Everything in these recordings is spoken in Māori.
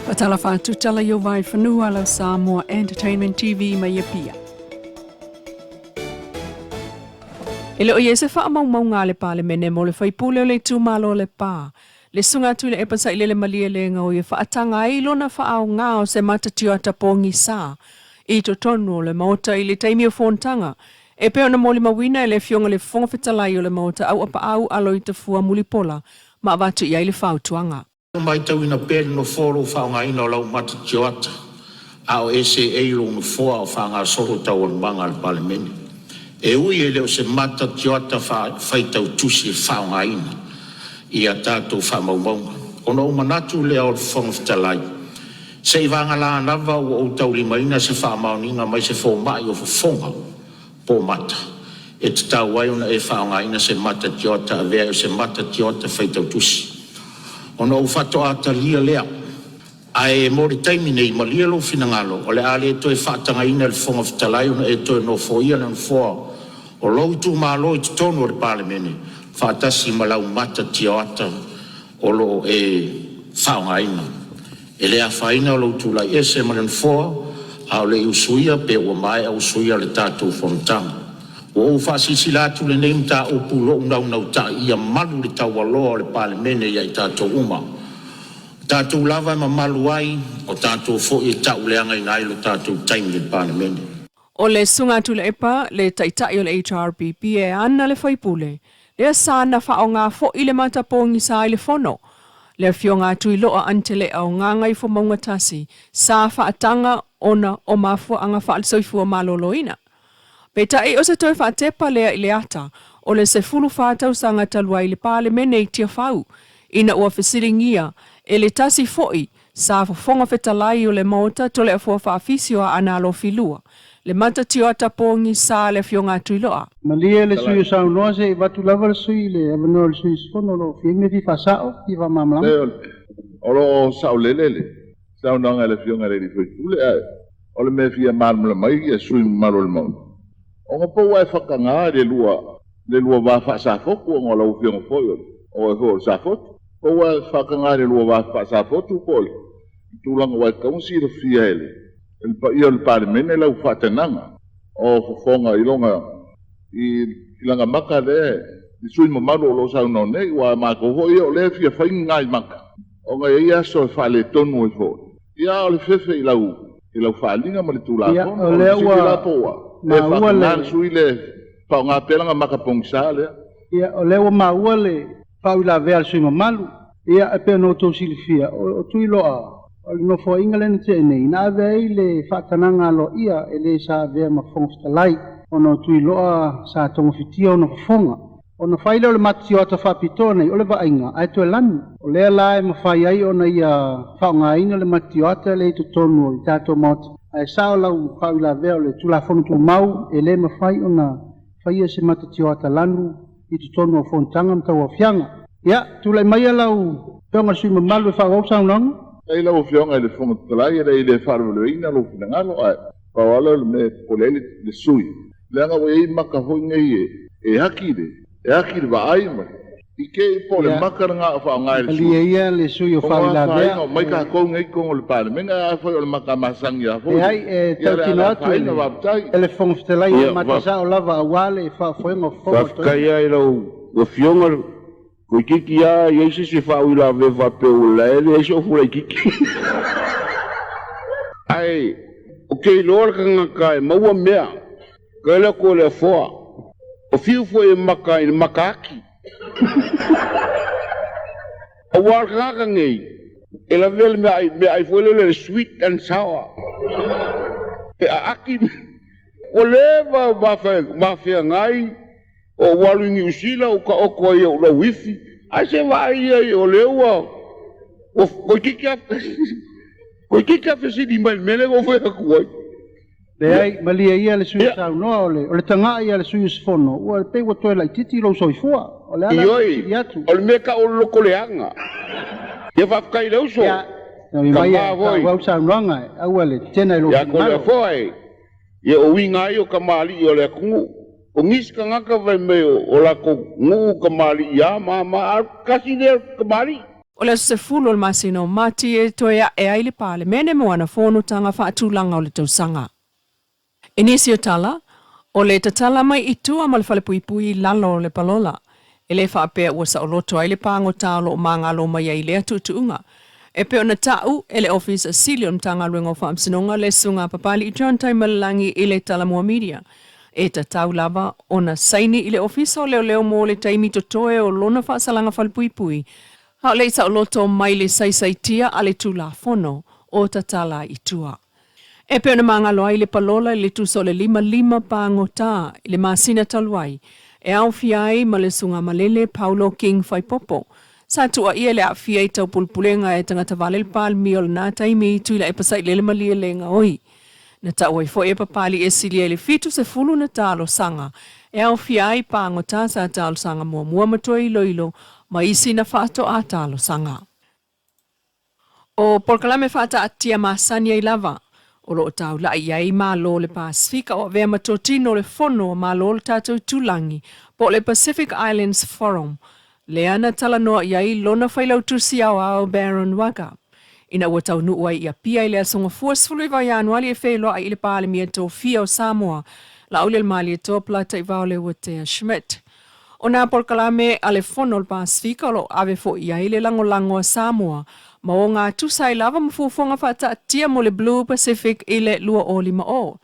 Patala fatu tala yo VAIFANUA la Samoa Entertainment TV mai pia. Ele o yese fa amau mau ngā le pā le mene mo le whaipule o le tūmalo le pā. Le sunga tu le epasa ile le malia le ngau ye wha atanga i lona wha au ngā o se matatio atapongi sā. I to tonu o le maota i le taimi o whontanga. E peo na moli mawina e le fionga le whongawhetalai o le maota au apa au alo i te fua mulipola ma avatu i ai le whautuanga. Mai tau ina pēr no fōro whaonga ina lau matatio ata. Ao ese eiro no fōa o whaonga soro tau on manga al palemene. E ui e leo se matatio ata whaitau tusi e whaonga ina. Ia tātou whamaumaunga. Ono umanatu leo o whongawhetalai. Se i wanga la nawa o tau lima ina se whamauninga mai se whomai o whonga po mata. E te tau wai ona e whaonga ina se matatio ata a vea o se matatio ata whaitau tusi. Ono ufato ata lia lea. Ai mori taimi nei ma lia lo finangalo. O le ale e toi whaatanga ina le whonga whatalai ona e toi no foia na foa. O loutu maa lo i te tonu o le palemene. Whaatasi ma lau mata tio ata o lo e whaonga ina. E lea whaina o loutu lai ese ma le foa. A o le usuia pe ua mai a usuia le tātou whontanga. O whaasisi lātu le neim tā o pulo unau tā ia malu le tau aloa le palemene ia i tātou uma. Tātou lava ma malu ai o tātou fo i tau leanga i nailo tātou taimi le palemene. O le sunga tu le epa le taitai o le HRPP e ana le whaipule. Le sana wha o ngā fo i le matapongi sa i le fono. Le fionga tu i loa antele au ngā ngai fo maunga tasi sa wha atanga ona o mafua anga wha alsoifua maloloina. Peta e o se toi whaatepa lea i le ata, o le se fulu whātau sanga talua i le pāle mene i tia whau, ina ua whisiringia, e le tasi foi, sa whafonga whetalai o le maota to le afua whaafisio a analo filua, le mata tio atapongi sa le fionga tuiloa. Malia le sui o sao noa se i watu lava le sui le avano le sui skono lo fienge fi whasao, i wa mamlam. Olo sao lelele, sao nanga le fionga le rifoi tule ai, o le me fia marmula mai i a sui maro le mauna. O nga pou ai whakanga le lua wa whaasafoku o ngā lau whionga whoi o e hoa safotu. Pou ai whakanga le lua wa whaasafotu kole. Tūlanga wai kaunsi ra fia ele. Ia le palemene lau whaatananga o whawhonga i longa i langa maka le i sui mamaru o lo sau nao nei wa mako hoi o le fia whaingi ngai maka. O nga ia so e whaale tonu e hoi. Ia o le fefe i lau whaalinga ma le tūlanga. O le ua le whakangan sui le pao ngā pelanga makapongsa le. Ia, o lewa maua le pao i la vea le sui mamalu. Ia, e peo no tau silifia. O tui loa, o no fo inga lena te nei. Nā vea i le whakananga lo ia, e le sa vea ma whongftalai. O no tui loa sa tonga fitia o no whonga. O no whaile o le matio ata whapito nei, o le vainga, ai tu e lani. O lea lai ma whai ai o na ia whaonga ina le matio ata le i tonu o i tātou mota. Ai sao lau whau la veo le tula whonu tu mau e le mawhai o na whaia se matatio ata lanu i tu tonu o whontanga mtau o whianga. Ia, tula maia lau peonga sui mamalu e whau au sao nanga? Ei lau whianga le whonga talai e le wharu ina lau finangalo ai. Pawala le me polele le sui. Leanga o ei maka hoi ngei e haki le wa aima. Ike i po le makara ngā whao ngai le sui. Ali ia le sui o whau la vea. Mai ka kou ngei kongo le pāle. Menga a whai o le maka masangi a hoi. E hai e tau tino atu e le whongftalai e matasa o lava a wale e whao whaenga o whonga. Whafkai ai lau o whionga ko kiki a yeise se whao i la vewa peo la ele e se o fura kiki. Ai, o kei lor ka ngaka e maua mea. Ka ele ko le whoa. O whiu fo e maka i makaki. O warkanga ngei e la vele me ai foi le sweet and sour e aki o leva ma fe ngai o walu usila o ka o ko ia o wifi ai se vai ia o leua o kika fesi di mal mele o foi ko le ai malia ia le sui sau no o le tanga ia le sui sfono o pe o to la titi lo soifua. Ioi, o le meka o loko leanga. Ia whafkai leo so. Ia, mai e, wau sa unranga, au ale, tēnei lo ia ko le whai, ia o winga i o kamali i o le kungu. O ngiska ngaka vai me o lako ngu kamali ia, ma kasi le kamali. O le se fulu o le masino mati e toea e ai le pale mene moana fono tanga whaatulanga o le tausanga. Inisio tala, o le tatala mai itua ma le whalepui lalo o le palola. E le whaapea ua sa o loto ai le pango talo o mangalo mai ai lea tutuunga. E pe ona tau e le office a Silion tanga luenga o whaamsinonga le sunga papali i John Tai Malalangi i le Talamua Media. E ta tau lava ona saini i le office o leo mo le taimi totoe o lona whaasalanga whalepui. Hao le sa o loto mai le saisaitia a le tula fono o ta tala i tua. E pe ona mangalo ai le palola i le tuso le 5 pango ta i le masina taluai. E au fiai ma le sunga malele Paulo King Faipopo. Sa tua ia le a fiai tau pulpulenga e tangata vale le pal miol na taimi tuila e pasai lele malia lenga oi. Na tau ai fo e papali e silia le fitu se fulu na talo sanga. E au fiai pango ta sa talo sanga mua matua ilo ma isi na fato a talo sanga. O polkalame fata atia masani ai lava. O lo tau la iai malo le Pasifika o vea matotino le fono malo le tatou tulangi po le Pacific Islands Forum. Le ana talanoa iai lona whailau tusi au Baron Waka. Ina ua tau nuua ia pia i le asonga fuasfulu i vai anuali e wheloa i le pāle mia tō fia o Samoa. La ule le mali e tō plata i vau le Watea Schmidt. O nā polkalame a le fono le Pasifika o lo ave fo iai le lango a Samoa. Ma o ngā tusai lava mafufonga whata atia mo le Blue Pacific i le lua o 5 o.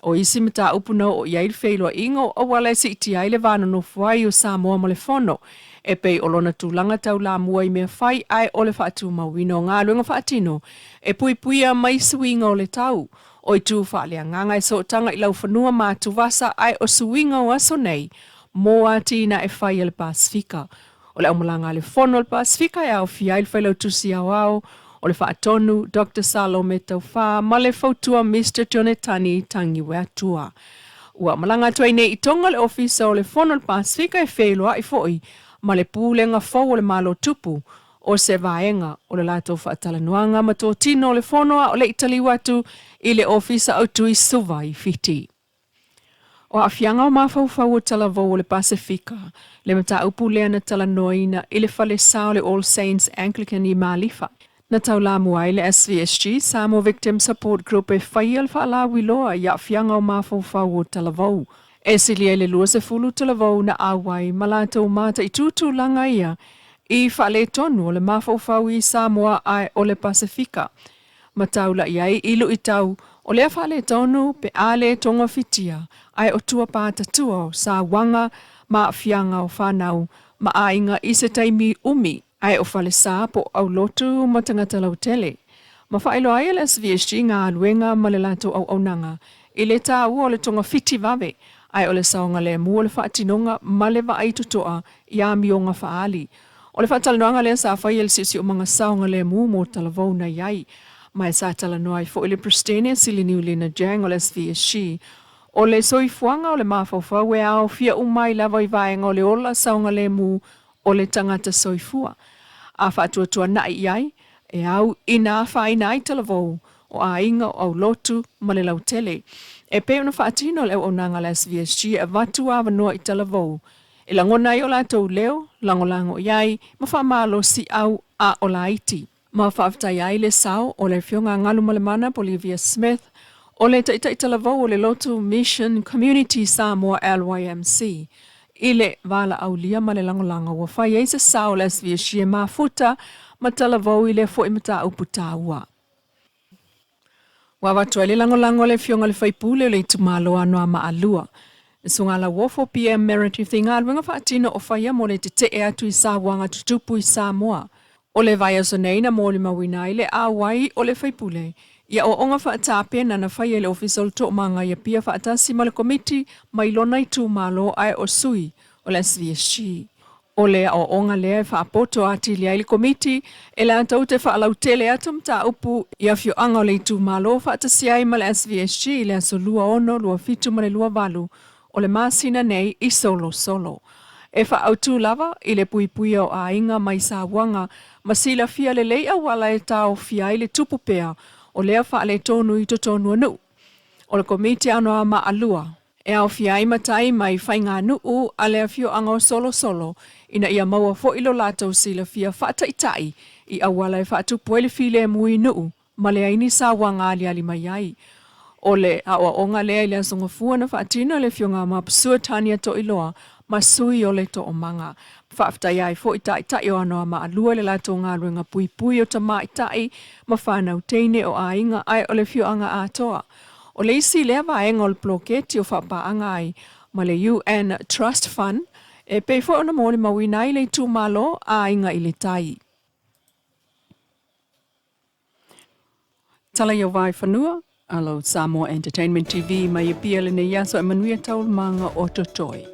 O isi mata upuna o iai le wheloa ingo o wale si iti ai le vana no fuai o Samoa mo le fono. E pei o lona tūlanga tau la mua i mea whai ai o le whaatu mawino ngā luenga whaatino. E puipuia mai suinga o le tau. O i tū whaalea nganga e so tanga i lau whanua mā tuvasa ai o suinga o aso nei. Mō atina e whai e le Pasifika. O le aumulanga le fono le Pasifika e au fiai le whailau tusi au. O le whaatonu, Dr. Salome Tauwha, ma le fautua Mr. Tionetani tangi wea tua. Ua malanga tuai nei i tonga le ofisa o le fono le Pasifika e wheloa i foi. Ma le pūlenga fau o le malo tupu o se vaenga o le lato whaatalanuanga ma tō tino o le whonoa o le itali watu i le ofisa au tui suva i fiti. O a fianga o mawhauwhau o talavou o le Pasifika, le mata upu lea na talanoina i le whale sao le All Saints Anglican i Malifa. Na tau la muai le SVSG, Samoa Victim Support Group e whaia le whaala wiloa i a fianga o mawhauwhau o talavou. E silia le lua se fulu talavou na awai malatou mata i tūtūlanga ia i whale tonu o le mawhauwhau i Samoa ai o le Pasifika. Mataula iai ilu i tau o lea whale tonu pe ale tonga fitia ai o tua pāta tua o sa wanga ma fianga o whanau ma ainga i se taimi umi ai o whale sa po au lotu ma tangata lautele. Ma whaelo ai le SVSG ngā luenga ma le lato au nanga i le tā ua o le tonga fiti vave ai o le saonga le mua le whaatinonga ma le wa aitutoa i a mionga whaali. O le whaatalanoanga le sa whai el sisi o mga saonga le mua mo talavou na iai. Mai sa talanoa i fo le Pristene sili niulina jang o le SVSG. O le soifuanga o le mawhauwhau e au fia umai lava i vaenga o le ola saonga le mua o le tangata soifua. A whaatuatua na iai e au ina whaina ai talavou o a inga o au lotu ma le lautele. E pe ona whaatino leo o nanga la SVSG e watu awa noa i talavou. E langona i o latou leo, langolango iai, ma whamalo si au a o laiti. Ma whaftai ai le sao o le fionga ngalu malemana Bolivia Smith, o le taita talavou o le lotu Mission Community Samoa LYMC. I le vala au lia ma le langolango wa whai eise sao la SVSG e mafuta ma talavou i le fo imata uputa ua. Wa watu ele langolango le fionga le whaipule le tumalo anoa maalua. Sunga la wofo PM Meredith Thinga alwenga whaatino o whaia mo le te e atu i Sawanga tutupu i Samoa. O le vai aso neina mo le mawina i le awai o le whaipule. Ia o onga whaatape na na whaia le official to manga ia pia whaatasi ma le komiti mai lona i tumalo ai o sui o le SVSG. O lea o onga lea e whaapoto ati lea ili komiti e lea tau te whaalautele atum ta upu i a fio anga o le itu malo whaatasiai ma le SVSG i lea so lua ono, lua fitu ma le lua valu o le masina nei i solo. E whaautu lava i le pui o a inga mai sa wanga ma sila fia le lei awala e tau fia i le tupu pea o lea whaale tonu i to tonu anu. O le komiti anoa ma alua E au fiai matai mai whainga nuu a lea fio anga o solo ina ia maua fo ilo lātou sila fia whaataitai i awala e whaatu poele file mui nuu ma lea ini sa wanga ali mai ai. O le awa onga lea i lea songa fua na whaatina le fio ngā mapusua tania to iloa ma sui o le to o manga. Whaaftai ai fo itai o anoa ma alua le lātou ngā ruenga pui o ta maitai ma whanau teine o ainga ai o le fio anga atoa. O le isi lea vaenga o le ploketi o whapaanga ai ma le UN Trust Fund e peifo ona mo le mawinai le tu malo a inga i le tai. Tala yo VAIFANUA, alo Samoa Entertainment TV mai e pia le ne yaso e manuia taul manga o totoi.